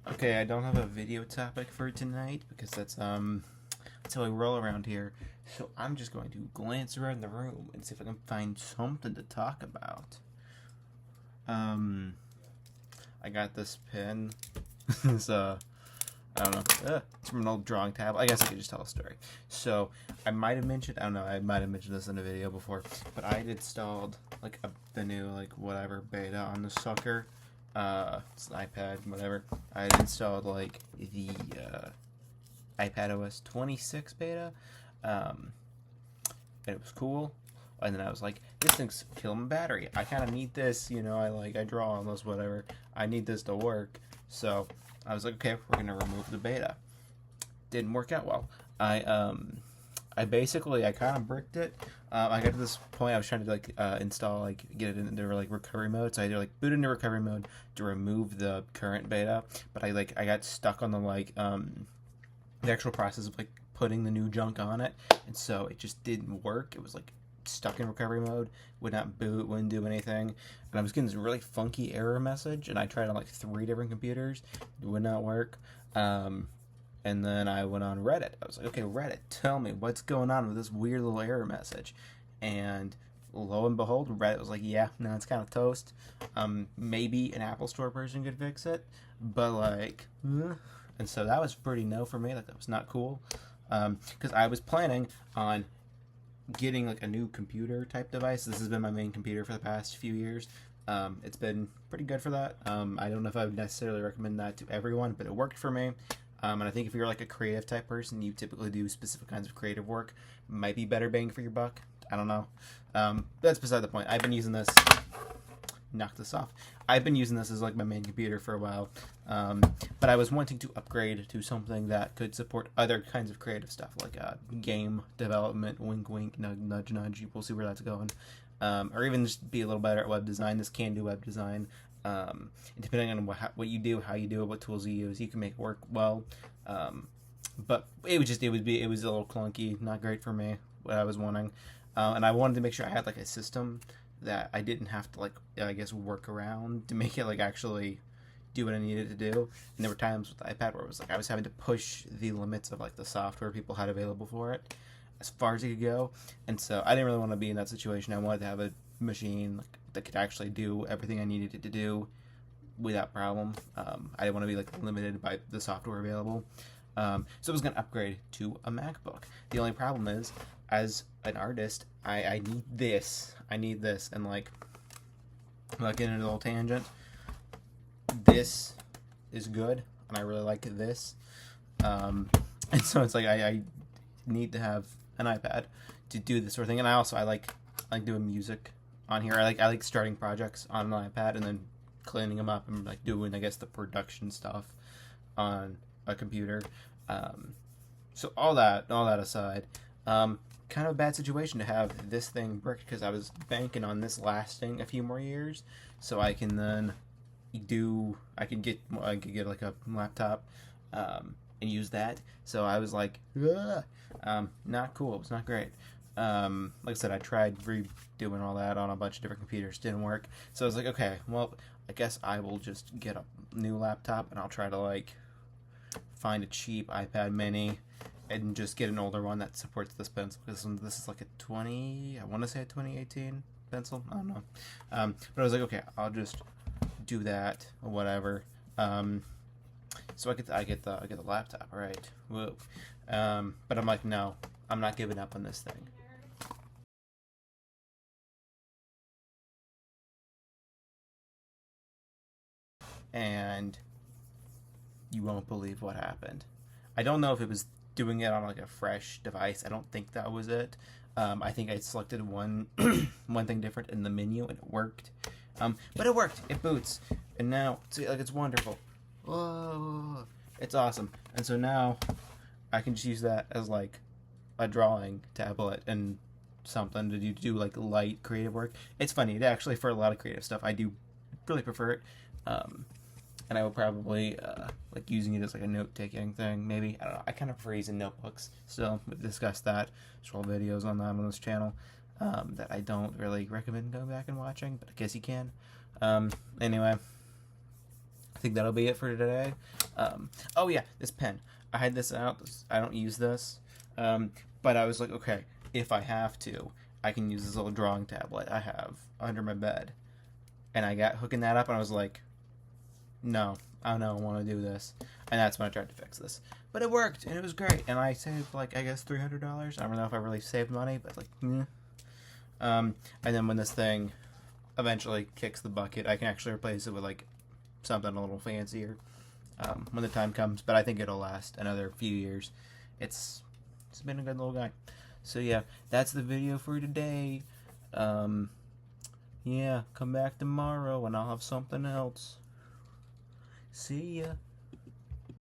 Okay, I don't have a video topic for tonight because that's how I roll around here. So I'm just going to glance around the room and see if I can find something to talk about. Um, I got this pen. This I don't know. It's from an old drawing tablet. I guess I could just tell a story. So I might have mentioned. I don't know. I might have mentioned this in a video before, but I had installed like the new like whatever beta on the sucker. It's an iPad, whatever. I had installed like the iPad OS 26 beta, and it was cool. And then I was like, this thing's killing my battery. I kind of need this, I draw on this, whatever. I need this to work. So I was like, okay, we're gonna remove the beta. Didn't work out well. I basically I kind of bricked it. I got to this point I was trying to install get it into recovery mode. So I had to boot into recovery mode to remove the current beta. But I got stuck on the actual process of putting the new junk on it, and so it just didn't work. It was stuck in recovery mode, would not boot, wouldn't do anything, and I was getting this really funky error message. And I tried on 3 different computers, it would not work. And then I went on Reddit. I was like, okay, Reddit, tell me what's going on with this weird little error message. And lo and behold, Reddit was like, yeah, no, it's kind of toast. Maybe an Apple Store person could fix it, but and so that was pretty no for me. That was not cool. Because I was planning on getting a new computer type device. This has been my main computer for the past few years. It's been pretty good for that. I don't know if I would necessarily recommend that to everyone, but it worked for me. And I think if you're a creative type person, you typically do specific kinds of creative work, might be better bang for your buck. I don't know. That's beside the point. I've been using this. Knock this off. I've been using this as my main computer for a while, but I was wanting to upgrade to something that could support other kinds of creative stuff, game development, wink wink, nudge nudge. We'll see where that's going, or even just be a little better at web design. This can do web design. Depending on what you do, how you do it, what tools you use, you can make it work well. But it was a little clunky, not great for me. What I was wanting, and I wanted to make sure I had a system that I didn't have to work around to make it actually do what I needed to do. And there were times with the iPad where it was I was having to push the limits of the software people had available for it as far as it could go. And so I didn't really want to be in that situation. I wanted to have a machine that could actually do everything I needed it to do without problem. I didn't want to be limited by the software available. So I was going to upgrade to a MacBook. The only problem is, as an artist, I need this. I need this. And I'm getting into a little tangent. This is good, and I really like this. And so it's I need to have an iPad to do this sort of thing. And I like doing music on here. I like starting projects on an iPad and then cleaning them up and doing the production stuff on a computer. So all that aside, kind of a bad situation to have this thing bricked, because I was banking on this lasting a few more years, so I can then get a laptop and use that. So I was not cool. It was not great. Like I said, I tried redoing all that on a bunch of different computers, didn't work. So I was okay, well, I guess I will just get a new laptop, and I'll try to find a cheap iPad mini and just get an older one that supports this pencil, because this is I want to say a 2018 pencil. I don't know. But I was okay, I'll just do that or whatever. So I get the laptop, all right. Whoa. But I'm no, I'm not giving up on this thing. And you won't believe what happened. I don't know if it was doing it on a fresh device. I don't think that was it. I think I selected one thing different in the menu, and it worked. But it worked. It boots, and now it's wonderful. Whoa, it's awesome. And so now I can just use that as a drawing tablet and something to do light creative work. It's funny. Actually, for a lot of creative stuff, I do really prefer it. And I would probably using it as a note-taking thing, maybe. I don't know. I kind of prefer using notebooks. Still, we've discussed that. There's all videos on that on this channel that I don't really recommend going back and watching, but I guess you can. Anyway, I think that'll be it for today. Oh yeah, this pen. I had this out. I don't use this. But I was like, okay, if I have to, I can use this little drawing tablet I have under my bed. And I got hooking that up, and I was like, no, I don't want to do this. And that's when I tried to fix this. But it worked, and it was great. And I saved, like, I guess $300. I don't know if I really saved money, but, like, yeah. And then when this thing eventually kicks the bucket, I can actually replace it with, like, something a little fancier when the time comes. But I think it'll last another few years. It's been a good little guy. So, yeah, that's the video for today. Yeah, come back tomorrow, and I'll have something else. See ya.